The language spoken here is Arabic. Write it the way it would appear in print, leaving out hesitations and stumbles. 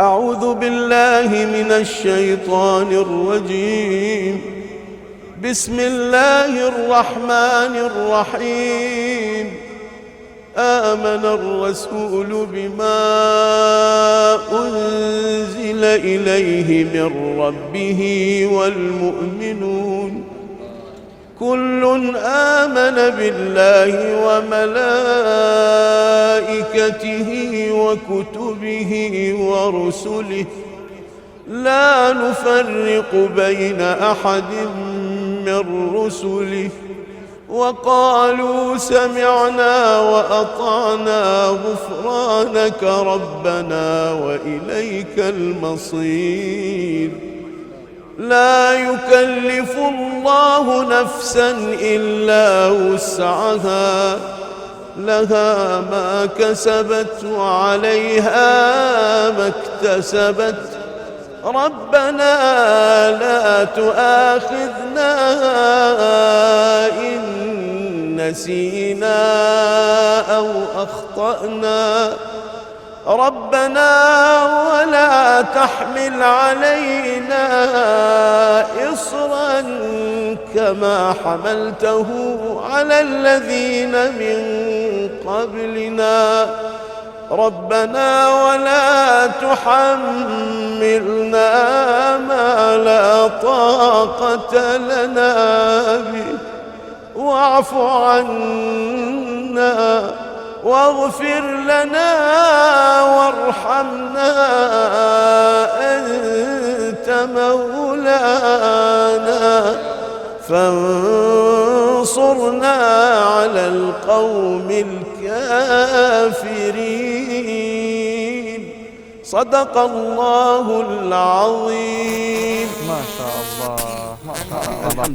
أعوذ بالله من الشيطان الرجيم. بسم الله الرحمن الرحيم. آمن الرسول بما أنزل إليه من ربه والمؤمنون كل آمن بالله وملائكته وكتبه ورسله لا نفرق بين أحد من رسله وقالوا سمعنا وأطعنا غفرانك ربنا وإليك المصير. لا يكلف الله نفسا إلا وسعها لها ما كسبت وعليها ما اكتسبت ربنا لا تؤاخذنا إن نسينا أو أخطأنا ربنا ولا تحمل علينا إصرا كما حملته على الذين من قبلنا ربنا ولا تحملنا ما لا طاقة لنا به واعف عنا واغفر لنا وارحمنا أنت مولانا فانصرنا على القوم الكافرين. صدق الله العظيم. ما شاء الله ما شاء الله.